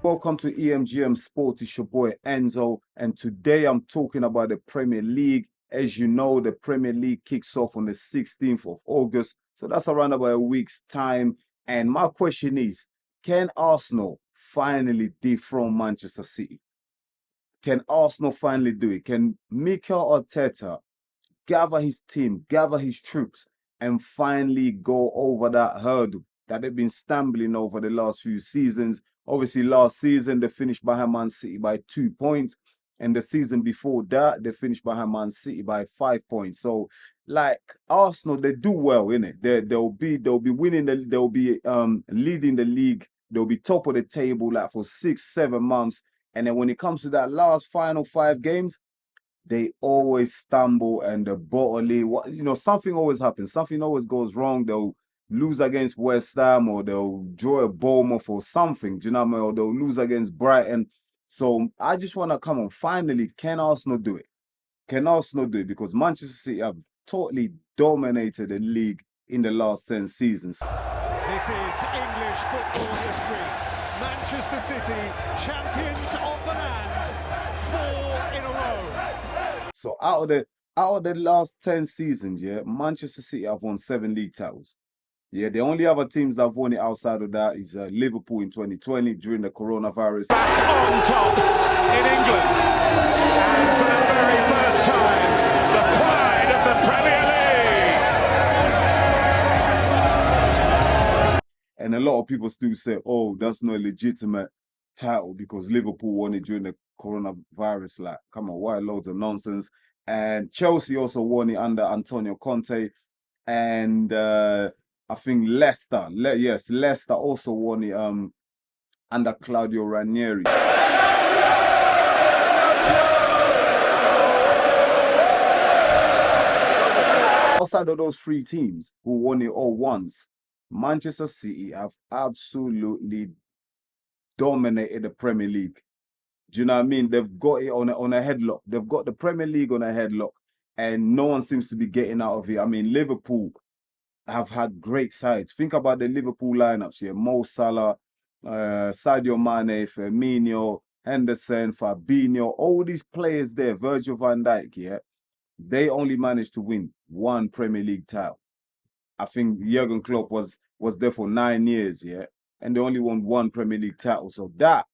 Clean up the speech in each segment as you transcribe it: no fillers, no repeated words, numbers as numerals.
Welcome to EMGM Sports. It's your boy Enzo, and today I'm talking about the Premier League. As you know, the Premier League kicks off on the 16th of August, so that's around about a week's time. And my question is, can Arsenal finally dethrone Manchester City? Can Arsenal finally do it? Can Mikel Arteta gather his team, gather his troops, and finally go over that hurdle that they've been stumbling over the last few seasons? Obviously, last season, they finished behind Man City by 2 points. And the season before that, they finished behind Man City by 5 points. So, like Arsenal, they do well, innit? They'll be winning they'll be leading the league. They'll be top of the table like for 6-7 months. And then when it comes to that last final 5 games, they always stumble and the bottle, something always happens. Something always goes wrong. They'll lose against West Ham, or they'll draw a Bournemouth or something. Do you know what I mean? Or they'll lose against Brighton. So I just want to come on. Finally, can Arsenal do it? Can Arsenal do it? Because Manchester City have totally dominated the league in the last 10 seasons. This is English football history. Manchester City, champions of the land, 4 in a row. So out of the last 10 seasons, yeah, Manchester City have won 7 league titles. Yeah, the only other teams that have won it outside of that is Liverpool in 2020 during the coronavirus. Back on top in England. And for the very first time, the pride of the Premier League. And a lot of people still say, oh, that's not a legitimate title because Liverpool won it during the coronavirus. Like, come on, why loads of nonsense? And Chelsea also won it under Antonio Conte. And I think Leicester also won it under Claudio Ranieri. Outside of those 3 teams who won it all once, Manchester City have absolutely dominated the Premier League. Do you know what I mean? They've got it on a headlock. They've got the Premier League on a headlock, and no one seems to be getting out of it. I mean, Liverpool have had great sides. Think about the Liverpool lineups here: Mo Salah, Sadio Mane, Firmino, Henderson, Fabinho, all these players there, Virgil van Dijk, yeah, they only managed to win 1 Premier League title. I think Jurgen Klopp was there for 9 years, yeah, and they only won 1 Premier League title. So that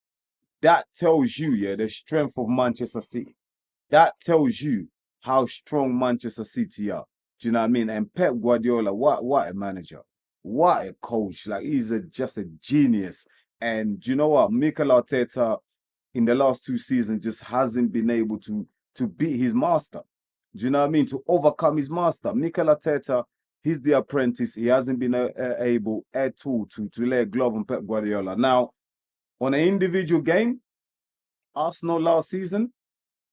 tells you, yeah, the strength of Manchester City. That tells you how strong Manchester City are. Do you know what I mean? And Pep Guardiola, what a manager. What a coach. Like, he's just a genius. And do you know what? Mikel Arteta, in the last 2 seasons, just hasn't been able to beat his master. Do you know what I mean? To overcome his master. Mikel Arteta, he's the apprentice. He hasn't been able at all to lay a glove on Pep Guardiola. Now, on an individual game, Arsenal last season,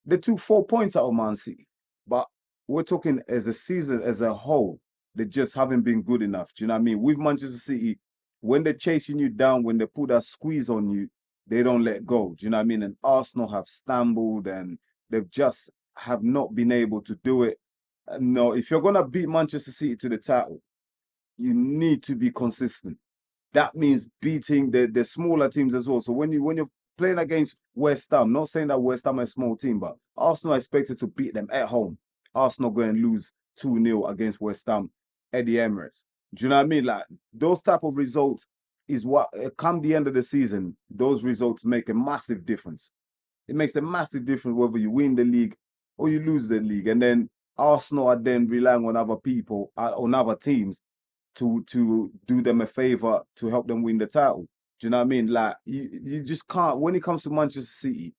they took 4 points out of Man City. But we're talking as a season as a whole, they just haven't been good enough. Do you know what I mean? With Manchester City, when they're chasing you down, when they put that squeeze on you, they don't let go. Do you know what I mean? And Arsenal have stumbled and they've just have not been able to do it. No, if you're going to beat Manchester City to the title, you need to be consistent. That means beating the smaller teams as well. So when you're playing against West Ham, not saying that West Ham is a small team, but Arsenal are expected to beat them at home. Arsenal go and lose 2-0 against West Ham at the Emirates. Do you know what I mean? Like, those type of results is what, come the end of the season, those results make a massive difference. It makes a massive difference whether you win the league or you lose the league. And then Arsenal are then relying on other people, on other teams to do them a favor to help them win the title. Do you know what I mean? Like, you just can't, when it comes to Manchester City,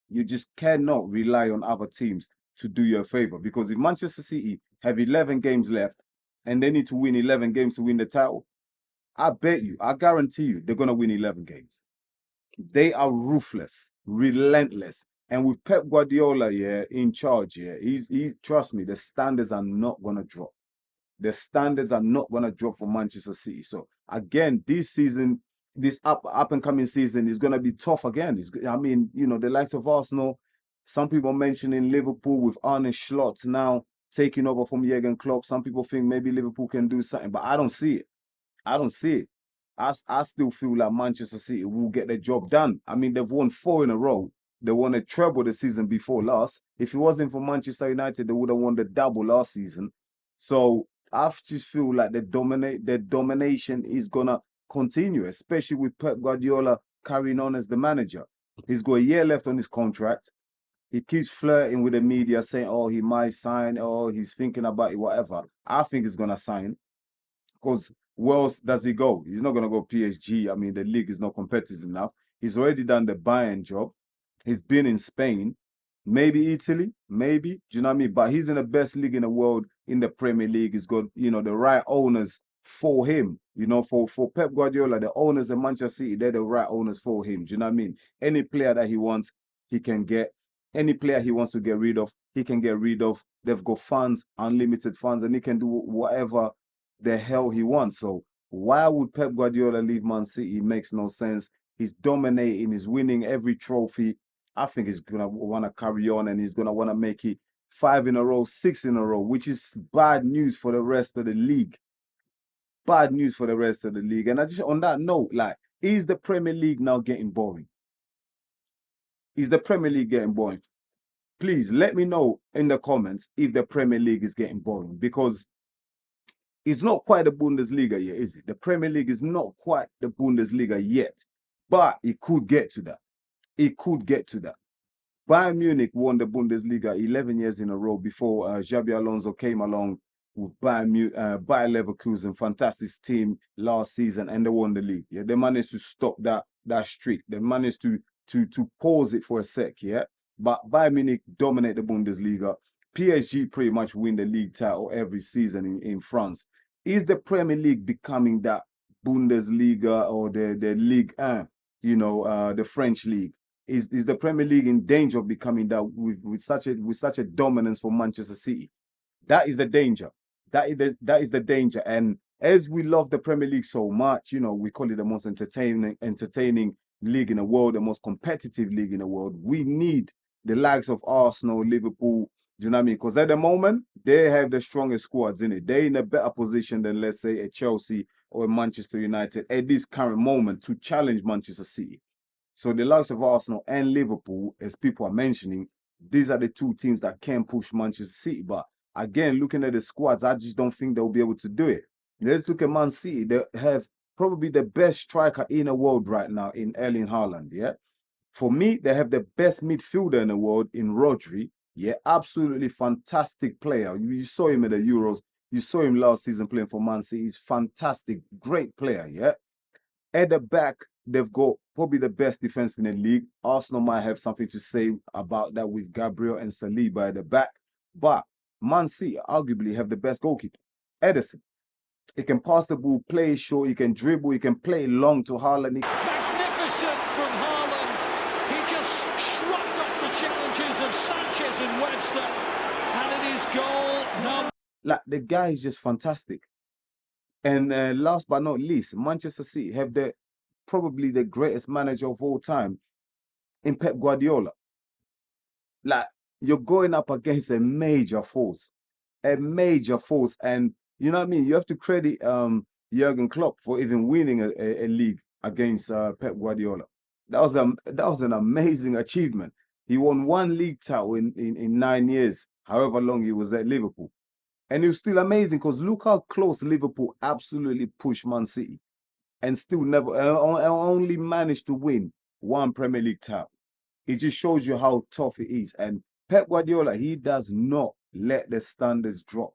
you just cannot rely on other teams to do you a favor. Because if Manchester City have 11 games left and they need to win 11 games to win the title, I guarantee you, they're going to win 11 games. They are ruthless, relentless. And with Pep Guardiola, yeah, in charge, yeah, trust me, the standards are not going to drop. The standards are not going to drop for Manchester City. So again, this season, this up and coming season is going to be tough again. I mean, the likes of Arsenal, some people mentioning Liverpool with Arne Slot now taking over from Jurgen Klopp. Some people think maybe Liverpool can do something, but I don't see it. I don't see it. I still feel like Manchester City will get the job done. I mean, they've won 4 in a row. They won a treble the season before last. If it wasn't for Manchester United, they would have won the double last season. So I just feel like the domination is gonna continue, especially with Pep Guardiola carrying on as the manager. He's got a year left on his contract. He keeps flirting with the media, saying, "Oh, he might sign. Oh, he's thinking about it, whatever." I think he's gonna sign. Because where else does he go? He's not going to go PSG. I mean, the league is not competitive enough. He's already done the Bayern job. He's been in Spain, maybe Italy, maybe. Do you know what I mean? But he's in the best league in the world, in the Premier League. He's got, the right owners for him. For Pep Guardiola, the owners of Manchester City, they're the right owners for him. Do you know what I mean? Any player that he wants, he can get. Any player he wants to get rid of, he can get rid of. They've got funds, unlimited funds, and he can do whatever the hell he wants. So why would Pep Guardiola leave Man City? It makes no sense. He's dominating, he's winning every trophy. I think he's gonna want to carry on, and he's gonna want to make it 5 in a row, 6 in a row, which is bad news for the rest of the league. Bad news for the rest of the league. And I just, on that note, like, is the Premier League now getting boring? Is the Premier League getting boring? Please let me know in the comments if the Premier League is getting boring, because it's not quite the Bundesliga yet, is it? The Premier League is not quite the Bundesliga yet, but it could get to that. It could get to that. Bayern Munich won the Bundesliga 11 years in a row before Xabi Alonso came along with Bayer Leverkusen, fantastic team last season, and they won the league. Yeah, they managed to stop that streak. They managed to pause it for a sec. Yeah, but Bayern Munich dominate the Bundesliga. PSG pretty much win the league title every season in France. Is the Premier League becoming that Bundesliga or the Ligue 1, the French league? Is the Premier League in danger of becoming that with such a dominance for Manchester City? That is the danger. That is the danger. And as we love the Premier League so much, we call it the most entertaining league in the world, the most competitive league in the world. We need the likes of Arsenal, Liverpool. Do you know what I mean? Because at the moment, they have the strongest squads in it. They're in a better position than, let's say, a Chelsea or a Manchester United at this current moment to challenge Manchester City. So the likes of Arsenal and Liverpool, as people are mentioning, these are the two teams that can push Manchester City. But again, looking at the squads, I just don't think they'll be able to do it. Let's look at Man City. They have probably the best striker in the world right now in Erling Haaland, yeah? For me, they have the best midfielder in the world in Rodri. Yeah, absolutely fantastic player. You saw him at the Euros. You saw him last season playing for Man City. He's fantastic, great player, yeah? At the back, they've got probably the best defense in the league. Arsenal might have something to say about that with Gabriel and Saliba at the back. But Man City arguably have the best goalkeeper, Ederson. He can pass the ball, play short, he can dribble, he can play long to Haaland. Magnificent from Haaland. He just shrugged off the challenges of Sanchez and Webster. And it is goal number. Like, the guy is just fantastic. And last but not least, Manchester City have probably the greatest manager of all time in Pep Guardiola. Like, you're going up against a major force. And you know what I mean? You have to credit Jurgen Klopp for even winning a league against Pep Guardiola. That was an amazing achievement. He won 1 league title in 9 years, however long he was at Liverpool. And it was still amazing because look how close Liverpool absolutely pushed Man City and still never only managed to win 1 Premier League title. It just shows you how tough it is. And Pep Guardiola, he does not let the standards drop.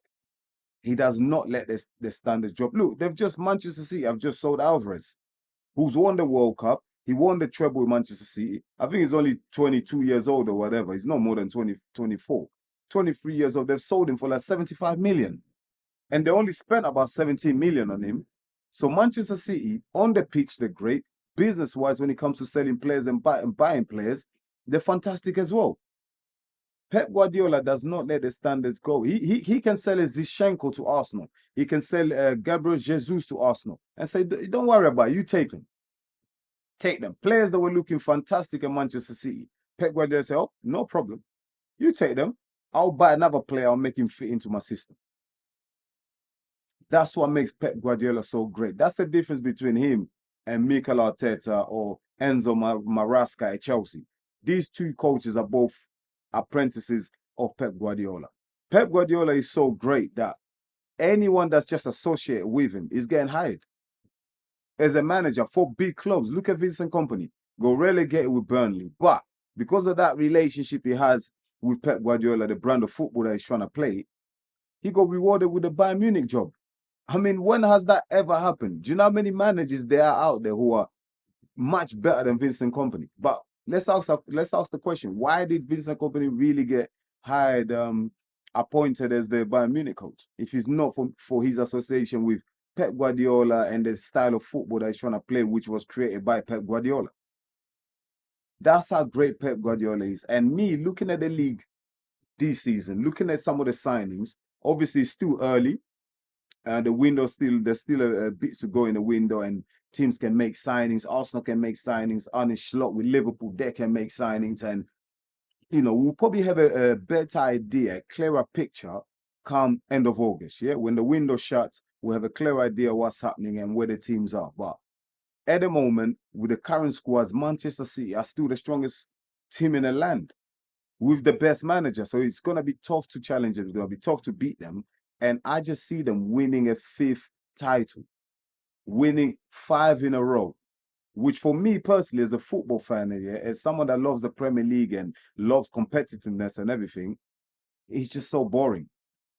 He does not let the standards drop. Look, Manchester City have just sold Alvarez, who's won the World Cup. He won the treble with Manchester City. I think he's only 22 years old or whatever. He's not more than 24. 23 years old. They've sold him for like 75 million. And they only spent about 17 million on him. So Manchester City, on the pitch, they're great. Business-wise, when it comes to selling players and buying players, they're fantastic as well. Pep Guardiola does not let the standards go. He can sell a Zinchenko to Arsenal. He can sell Gabriel Jesus to Arsenal and say, don't worry about it. You take them. Take them. Players that were looking fantastic at Manchester City. Pep Guardiola said, oh, no problem. You take them. I'll buy another player. I'll make him fit into my system. That's what makes Pep Guardiola so great. That's the difference between him and Mikel Arteta or Enzo Maresca at Chelsea. These two coaches are both apprentices of Pep Guardiola. Pep Guardiola is so great that anyone that's just associated with him is getting hired. As a manager for big clubs, look at Vincent Kompany, go relegated with Burnley. But because of that relationship he has with Pep Guardiola, the brand of football that he's trying to play, he got rewarded with the Bayern Munich job. I mean, when has that ever happened? Do you know how many managers there are out there who are much better than Vincent Kompany? But let's ask the question: why did Vincent Kompany really get hired, appointed as the Bayern Munich coach, if it's not for his association with Pep Guardiola and the style of football that he's trying to play, which was created by Pep Guardiola? That's how great Pep Guardiola is. And me looking at the league this season, looking at some of the signings, obviously it's still early. The window there's still a bit to go in the window, and teams can make signings. Arsenal can make signings. Arne Slot with Liverpool, they can make signings, and we'll probably have a better idea, a clearer picture come end of August. Yeah, when the window shuts, we'll have a clear idea what's happening and where the teams are. But at the moment, with the current squads, Manchester City are still the strongest team in the land with the best manager. So it's going to be tough to challenge them. It's going to be tough to beat them. And I just see them winning a 5th title, winning 5 in a row, which for me personally, as a football fan, yeah, as someone that loves the Premier League and loves competitiveness and everything, it's just so boring.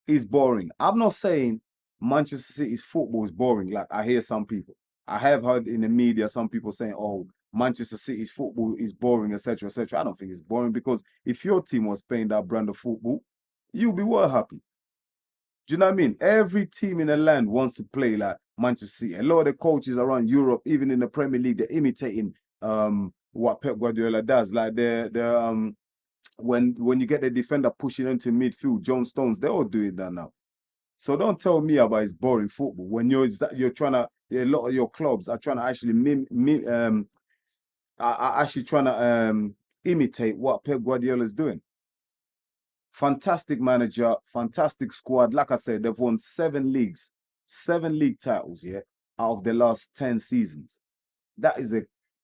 It's boring. I'm not saying Manchester City's football is boring, like I hear some people. I have heard in the media some people saying, oh, Manchester City's football is boring, etc., etc. I don't think it's boring, because if your team was playing that brand of football, you'll be well happy. Do you know what I mean? Every team in the land wants to play like Manchester City. A lot of the coaches around Europe, even in the Premier League, they're imitating what Pep Guardiola does. Like when you get the defender pushing into midfield, John Stones, they're all doing that now. So don't tell me about it's boring football when you're trying to. A lot of your clubs are trying to actually imitate what Pep Guardiola is doing. Fantastic manager, fantastic squad. Like I said, they've won 7 league titles, yeah, out of the last 10 seasons. That is a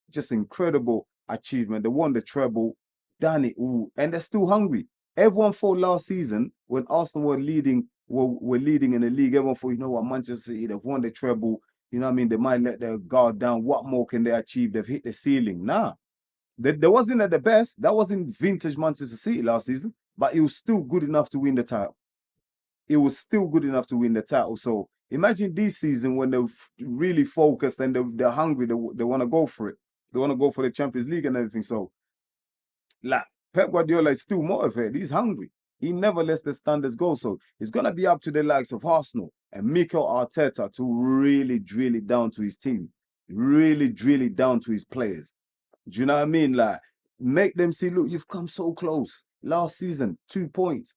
just incredible achievement. They won the treble, done it all, and they're still hungry. Everyone thought last season when Arsenal were leading in the league, everyone thought, you know what, Manchester City, they've won the treble. You know what I mean? They might let their guard down. What more can they achieve? They've hit the ceiling. Nah, they wasn't at the best. That wasn't vintage Manchester City last season, but it was still good enough to win the title. It was still good enough to win the title. So imagine this season when they're really focused and they're hungry. They want to go for it. They want to go for the Champions League and everything. So, like, Pep Guardiola is still motivated. He's hungry. He never lets the standards go. So it's going to be up to the likes of Arsenal and Mikel Arteta to really drill it down to his team, really drill it down to his players. Do you know what I mean? Like, make them see, look, you've come so close. Last season, 2 points.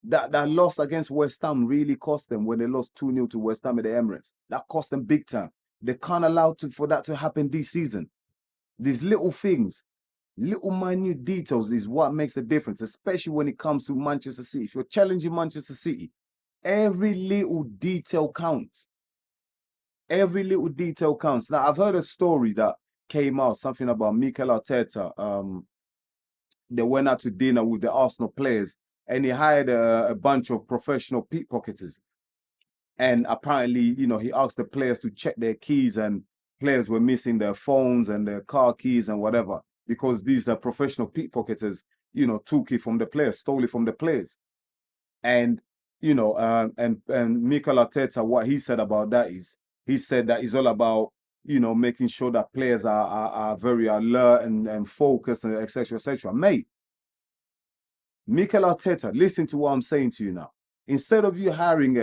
That loss against West Ham really cost them when they lost 2-0 to West Ham at the Emirates. That cost them big time. They can't allow for that to happen this season. These little things, little minute details is what makes a difference, especially when it comes to Manchester City. If you're challenging Manchester City, every little detail counts. Every little detail counts. Now, I've heard a story that came out, something about Mikel Arteta. They went out to dinner with the Arsenal players, and he hired a bunch of professional pickpocketers. And apparently, he asked the players to check their keys, and players were missing their phones and their car keys and whatever, because these are professional pickpocketers, took it from the players, stole it from the players. And, and Mikel Arteta, what he said about that is, he said that it's all about, making sure that players are very alert and focused, and etc., etc. Mate, Mikel Arteta, listen to what I'm saying to you now. Instead of you hiring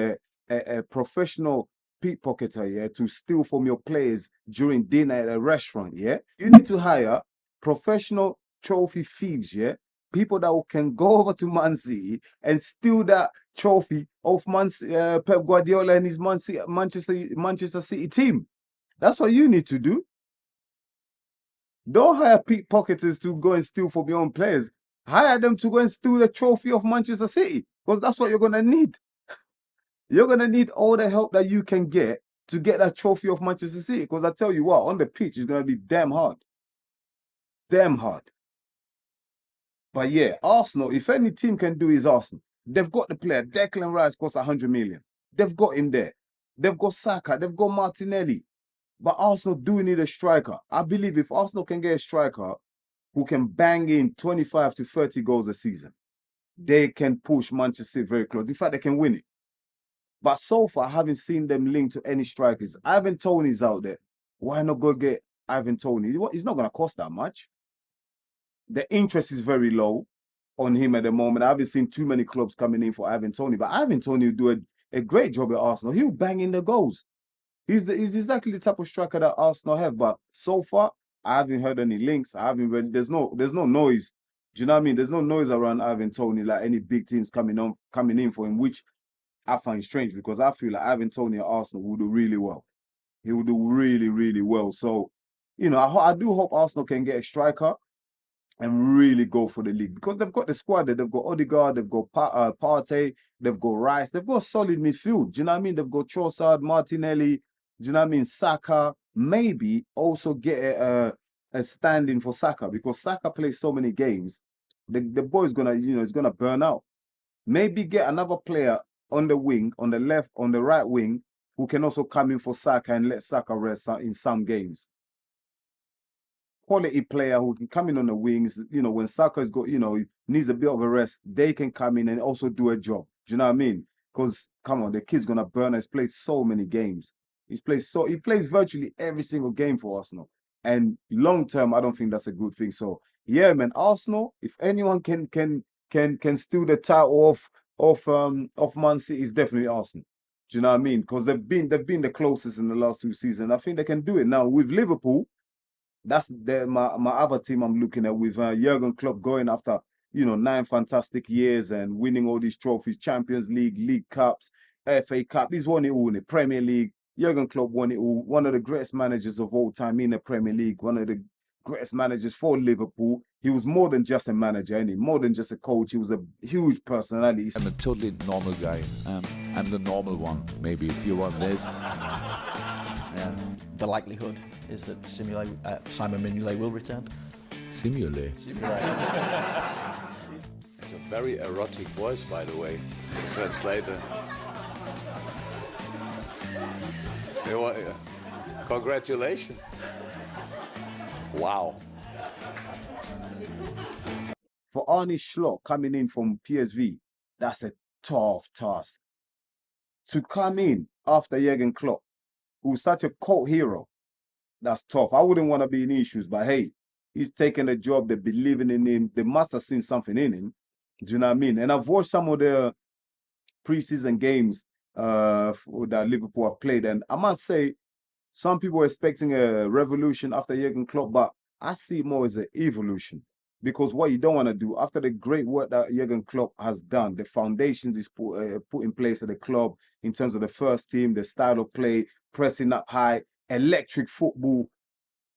a professional pickpocketer, yeah, to steal from your players during dinner at a restaurant, yeah, you need to hire professional trophy thieves, yeah, people that can go over to Man City and steal that trophy of Pep Guardiola and his Manchester City team. That's what you need to do. Don't hire pickpocketers to go and steal from your own players. Hire them to go and steal the trophy of Manchester City, because that's what you're going to need. You're going to need all the help that you can get to get that trophy of Manchester City. Because I tell you what, on the pitch, it's going to be damn hard. Damn hard. But yeah, Arsenal, if any team can do is Arsenal. They've got the player. Declan Rice costs 100 million. They've got him there. They've got Saka. They've got Martinelli. But Arsenal do need a striker. I believe if Arsenal can get a striker who can bang in 25 to 30 goals a season, they can push Manchester City very close. In fact, they can win it. But so far, I haven't seen them linked to any strikers. Ivan Toney's out there. Why not go get Ivan Toney? He's not going to cost that much. The interest is very low on him at the moment. I haven't seen too many clubs coming in for Ivan Toney, but Ivan Toney will do a great job at Arsenal. He'll bang in the goals. He's exactly the type of striker that Arsenal have. But so far, I haven't heard any links. I haven't read. There's no noise. Do you know what I mean? There's no noise around Ivan Toney like any big teams coming in for him, which I find strange because I feel like Ivan Toney at Arsenal will do really well. He will do really, really well. So, you know, I do hope Arsenal can get a striker and really go for the league because they've got the squad there. They've got Odegaard, they've got Partey, they've got Rice, they've got a solid midfield. Do you know what I mean? They've got Trossard, Martinelli, do you know what I mean? Saka, maybe also get a stand-in for Saka because Saka plays so many games. The boy's gonna, you know, it's gonna burn out. Maybe get another player on the wing, on the left, on the right wing, who can also come in for Saka and let Saka rest in some games. Quality player who can come in on the wings, you know, when Saka's got, you know, needs a bit of a rest, they can come in and also do a job. Do you know what I mean? Because, come on, the kid's going to burn. He's played so many games. He plays virtually every single game for Arsenal. And long term, I don't think that's a good thing. So, yeah, man, Arsenal, if anyone can steal the title of Man City, it's definitely Arsenal. Do you know what I mean? Because they've been the closest in the last 2 seasons. I think they can do it now with Liverpool. That's my other team I'm looking at with Jurgen Klopp going after, you know, 9 fantastic years and winning all these trophies, Champions League, League Cups, FA Cup. He's won it all in the Premier League. Jurgen Klopp won it all. One of the greatest managers of all time in the Premier League. One of the greatest managers for Liverpool. He was more than just a manager, and more than just a coach. He was a huge personality. I'm a totally normal guy. I'm the normal one, maybe, if you want this. The likelihood is that Simon Mignolet will return. Simulate. It's a very erotic voice, by the way, translator. Congratulations. Wow. For Arne Slot coming in from PSV, that's a tough task. To come in after Jurgen Klopp, who's such a cult hero, that's tough. I wouldn't want to be in issues, but hey, he's taking a job. They're believing in him. They must have seen something in him. Do you know what I mean? And I've watched some of the preseason games that Liverpool have played, and I must say, some people are expecting a revolution after Jurgen Klopp, but I see it more as an evolution. Because what you don't want to do, after the great work that Jurgen Klopp has done, the foundations is put in place at the club in terms of the first team, the style of play, pressing up high, electric football,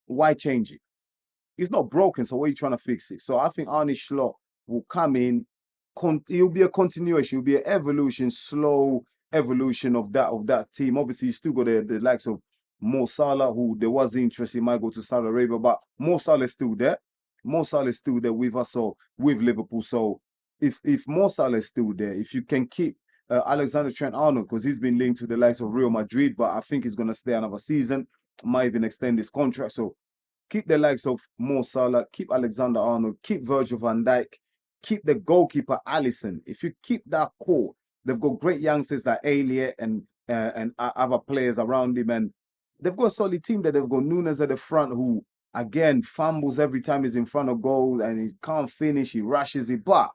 why change it? It's not broken, so why are you trying to fix it? So I think Arne Slot will come in, it'll be a continuation, it'll be an evolution, slow evolution of that team. Obviously, you still got the likes of Mo Salah, who there was interest, he might go to Saudi Arabia, but Mo Salah is still there. Mo Salah is still there with us, so with Liverpool. So if Mo Salah is still there, if you can keep Alexander Trent-Arnold, because he's been linked to the likes of Real Madrid, but I think he's going to stay another season, might even extend his contract. So keep the likes of Mo Salah, keep Alexander Arnold, keep Virgil van Dijk, keep the goalkeeper Alisson. If you keep that core, they've got great youngsters like Elliott and other players around him, and they've got a solid team there. They've got Nunes at the front, who again fumbles every time he's in front of goal and he can't finish, he rushes it, but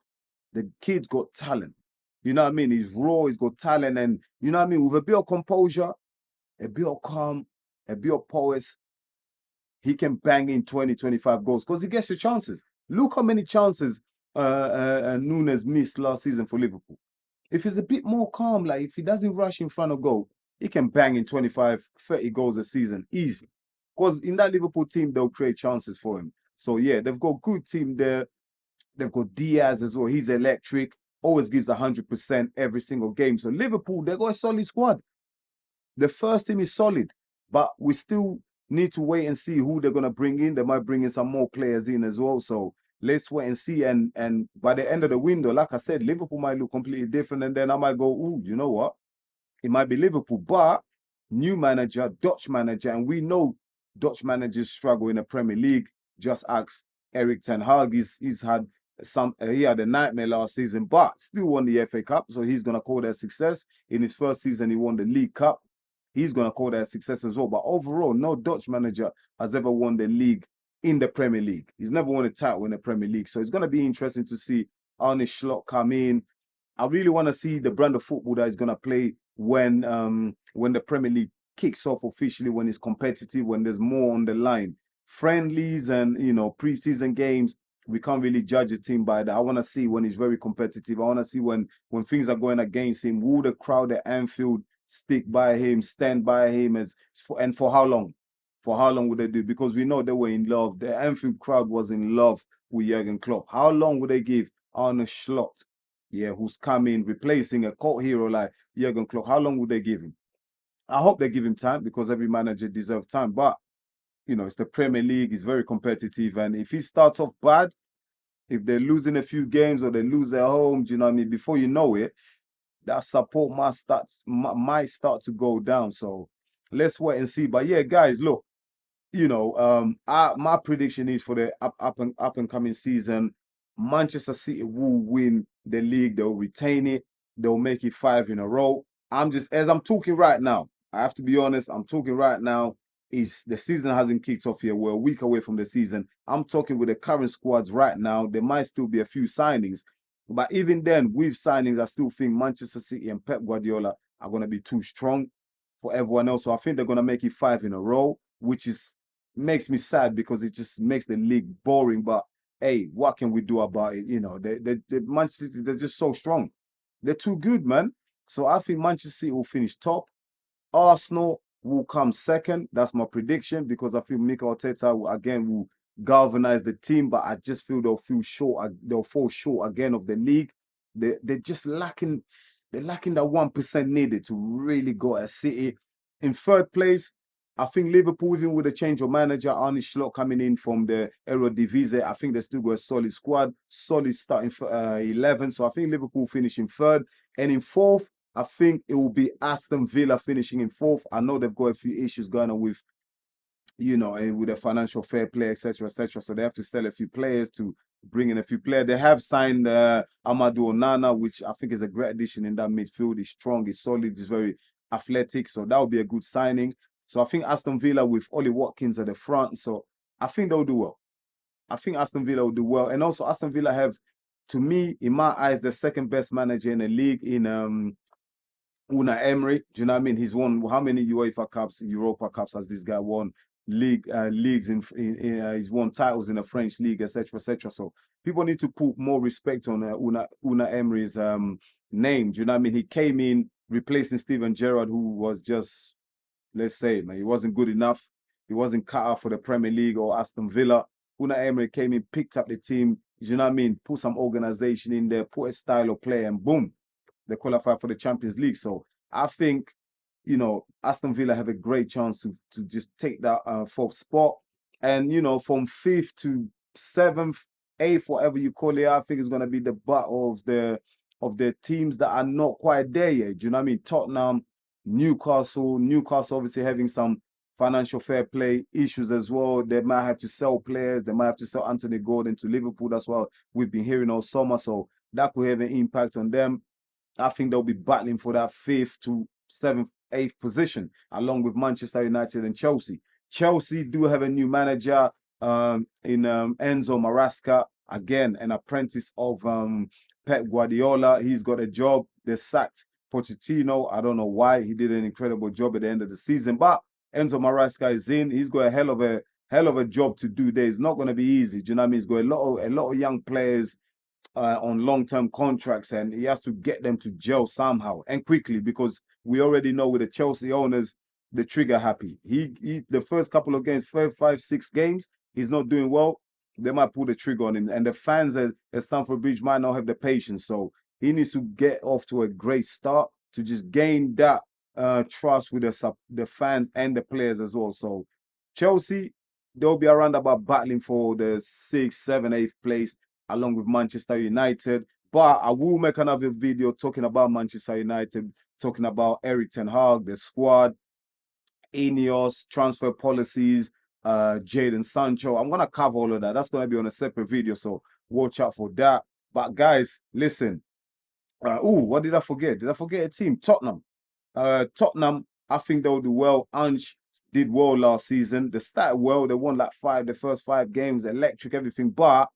the kid's got talent. You know what I mean? He's raw, he's got talent, and you know what I mean? With a bit of composure, a bit of calm, a bit of poise, he can bang in 20, 25 goals because he gets the chances. Look how many chances Nunes missed last season for Liverpool. If he's a bit more calm, like if he doesn't rush in front of goal, he can bang in 25, 30 goals a season, easy. Because in that Liverpool team, they'll create chances for him. So yeah, they've got a good team there. They've got Diaz as well. He's electric, always gives 100% every single game. So Liverpool, they've got a solid squad. The first team is solid, but we still need to wait and see who they're going to bring in. They might bring in some more players in as well. So let's wait and see. And by the end of the window, like I said, Liverpool might look completely different. And then I might go, ooh, you know what? It might be Liverpool, but new manager, Dutch manager, and we know Dutch managers struggle in the Premier League. Just ask Eric Ten Hag. He's had he had a nightmare last season, but still won the FA Cup. So he's gonna call that a success. In his first season, he won the League Cup. He's gonna call that a success as well. But overall, no Dutch manager has ever won the league in the Premier League. He's never won a title in the Premier League. So it's gonna be interesting to see Arne Slot come in. I really want to see the brand of football that is gonna play when the Premier League kicks off officially, when it's competitive, when there's more on the line. Friendlies and preseason games, we can't really judge a team by that. I want to see when it's very competitive. I want to see when things are going against him. Will the crowd at Anfield stick by him, stand by him, and for how long? For how long would they do? Because we know they were in love. The Anfield crowd was in love with Jurgen Klopp. How long would they give Arne Slot, who's coming, replacing a cult hero like Jurgen Klopp? How long would they give him? I hope they give him time, because every manager deserves time. But it's the Premier League. It's very competitive, and if he starts off bad, if they're losing a few games or they lose their home, do you know what I mean? Before you know it, that support might start to go down. So let's wait and see. But yeah, guys, look, my prediction is for the up and coming season, Manchester City will win the league. They'll retain it. They'll make it 5 in a row. As I'm talking right now, I have to be honest, I'm talking right now, the season hasn't kicked off yet. We're a week away from the season. I'm talking with the current squads right now. There might still be a few signings. But even then, with signings, I still think Manchester City and Pep Guardiola are going to be too strong for everyone else. So I think they're going to make it 5 in a row, which makes me sad, because it just makes the league boring. But hey, what can we do about it? The Manchester City, they're just so strong. They're too good, man. So I think Manchester City will finish top. Arsenal will come second. That's my prediction, because I feel Mikel Arteta will galvanize the team, but I just feel they'll fall short again of the league. They're just lacking. They're lacking that 1% needed to really go at City. In third place, I think Liverpool, even with a change of manager, Arne Slot coming in from the Eredivisie, I think they still got a solid squad, solid starting 11. So I think Liverpool finishing third. And in fourth, I think it will be Aston Villa finishing in fourth. I know they've got a few issues going on with, with the financial fair play, etc., etc. So they have to sell a few players to bring in a few players. They have signed Amadou Onana, which I think is a great addition in that midfield. He's strong, he's solid, he's very athletic. So that would be a good signing. So I think Aston Villa with Ollie Watkins at the front. So I think they'll do well. I think Aston Villa will do well. And also Aston Villa have, to me, in my eyes, the second best manager in the league in Unai Emery. Do you know what I mean? He's won how many UEFA Cups, Europa Cups has this guy won? Leagues he's won titles in the French league, etc., etc. So people need to put more respect on Unai Emery's name. Do you know what I mean? He came in replacing Steven Gerrard, who was just, let's say, man, he wasn't good enough. He wasn't cut out for the Premier League or Aston Villa. Unai Emery came in, picked up the team. You know what I mean? Put some organization in there, put a style of play, and boom, they qualify for the Champions League. So I think, Aston Villa have a great chance to just take that fourth spot. And, from 5th to 7th, 8th, whatever you call it, I think it's going to be the butt of the teams that are not quite there yet. Do you know what I mean? Tottenham, Newcastle obviously having some financial fair play issues as well. They might have to sell players. They might have to sell Anthony Gordon to Liverpool. That's what we've been hearing all summer. So that could have an impact on them. I think they'll be battling for that 5th to 7th, 8th position, along with Manchester United and Chelsea. Chelsea do have a new manager in Enzo Maresca, again, an apprentice of Pep Guardiola. He's got a job. They sacked Pochettino. I don't know why. He did an incredible job at the end of the season, but Enzo Maresca is in. He's got a hell of a job to do there. It's not going to be easy. Do you know what I mean? He's got a lot of young players on long-term contracts, and he has to get them to gel somehow and quickly, because we already know with the Chelsea owners, the trigger happy. He the first couple of games, 5, 6 games, he's not doing well. They might pull the trigger on him, and the fans at Stamford Bridge might not have the patience. So he needs to get off to a great start to just gain that trust with the fans and the players as well. So Chelsea, they'll be around about battling for the 6th, 7th, 8th place along with Manchester United. But I will make another video talking about Manchester United, talking about Erik ten Hag, the squad, Ineos, transfer policies, Jadon Sancho. I'm going to cover all of that. That's going to be on a separate video, so watch out for that. But guys, listen. What did I forget? Did I forget a team? Tottenham. Tottenham, I think they'll do well. Ange did well last season. They started well. They won like the first 5 games, electric, everything. But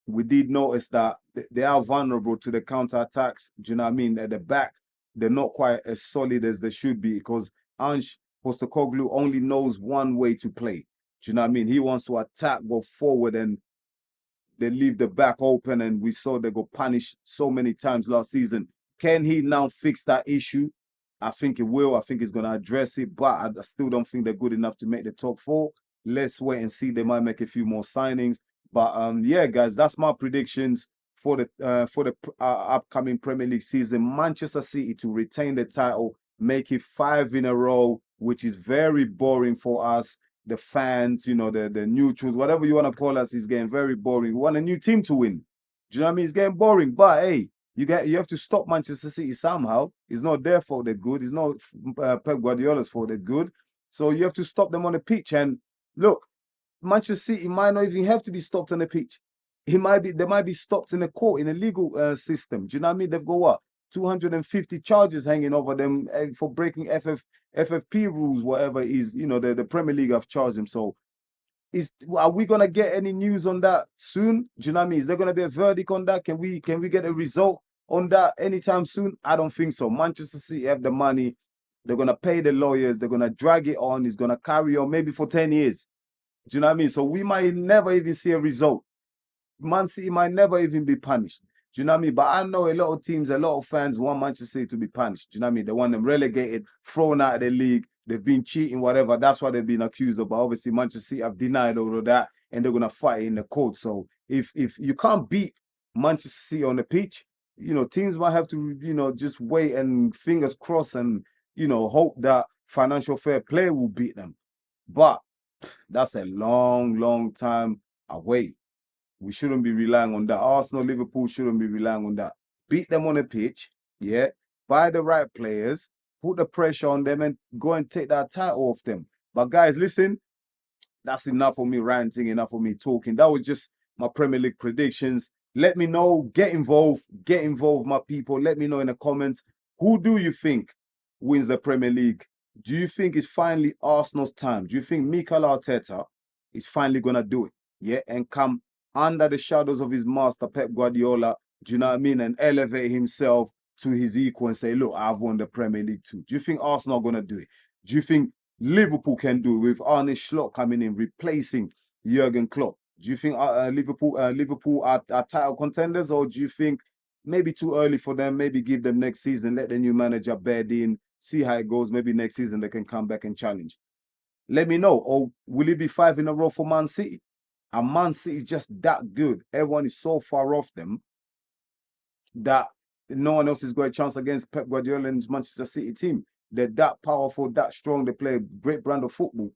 we did notice that they are vulnerable to the counter-attacks. Do you know what I mean? At the back, they're not quite as solid as they should be because Ange Postecoglou only knows one way to play. Do you know what I mean? He wants to attack, go forward, and they leave the back open, and we saw they got punished so many times last season. Can he now fix that issue? I think he will. I think he's going to address it, but I still don't think they're good enough to make the top 4. Let's wait and see. They might make a few more signings. But yeah, guys, that's my predictions for the upcoming Premier League season. Manchester City to retain the title, make it 5 in a row, which is very boring for us. The fans, you know, the neutrals, whatever you want to call us, is getting very boring. We want a new team to win. Do you know what I mean? It's getting boring. But hey, you have to stop Manchester City somehow. It's not their fault they're good. It's not Pep Guardiola's fault they're good. So you have to stop them on the pitch. And look, Manchester City might not even have to be stopped on the pitch. They might be stopped in the court, in the legal system. Do you know what I mean? They've got what? 250 charges hanging over them for breaking FFP rules, whatever it is. You know, the Premier League have charged them. So are we gonna get any news on that soon? Do you know what I mean? Is there gonna be a verdict on that? Can we get a result on that anytime soon? I don't think so. Manchester City have the money. They're gonna pay the lawyers. They're gonna drag it on. It's gonna carry on maybe for 10 years. Do you know what I mean? So we might never even see a result. Man City might never even be punished. Do you know what I mean? But I know a lot of teams, a lot of fans want Manchester City to be punished. Do you know what I mean? They want them relegated, thrown out of the league. They've been cheating, whatever. That's what they've been accused of. But obviously, Manchester City have denied all of that, and they're going to fight in the court. So if you can't beat Manchester City on the pitch, you know, teams might have to, you know, just wait and fingers crossed and, you know, hope that financial fair play will beat them. But that's a long, long time away. We shouldn't be relying on that. Arsenal, Liverpool shouldn't be relying on that. Beat them on the pitch, yeah. Buy the right players, put the pressure on them, and go and take that title off them. But guys, listen, that's enough of me ranting, enough of me talking. That was just my Premier League predictions. Let me know. Get involved, my people. Let me know in the comments. Who do you think wins the Premier League? Do you think it's finally Arsenal's time? Do you think Mikel Arteta is finally going to do it? Yeah, and come under the shadows of his master, Pep Guardiola, do you know what I mean? And elevate himself to his equal and say, look, I've won the Premier League too. Do you think Arsenal are going to do it? Do you think Liverpool can do it with Arne Slot coming in, replacing Jurgen Klopp? Do you think Liverpool are title contenders, or do you think maybe too early for them? Maybe give them next season, let the new manager bed in, see how it goes. Maybe next season they can come back and challenge. Let me know. Or will it be 5 in a row for Man City? And Man City is just that good. Everyone is so far off them that no one else has got a chance against Pep Guardiola and his Manchester City team. They're that powerful, that strong. They play a great brand of football.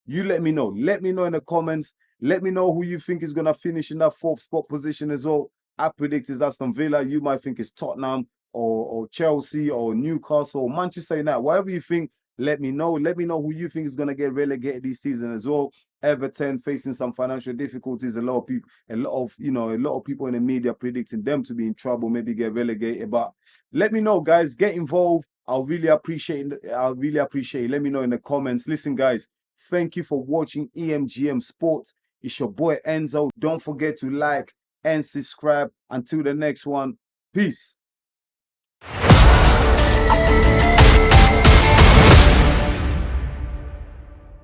You let me know. Let me know in the comments. Let me know who you think is going to finish in that 4th spot position as well. I predict it's Aston Villa. You might think it's Tottenham or Chelsea or Newcastle or Manchester United. Whatever you think, let me know. Let me know who you think is going to get relegated this season as well. Everton facing some financial difficulties. A lot of people in the media predicting them to be in trouble, maybe get relegated. But let me know, guys. Get involved. I'll really appreciate it. Let me know in the comments. Listen, guys, thank you for watching EMGM Sports. It's your boy Enzo. Don't forget to like and subscribe. Until the next one, peace.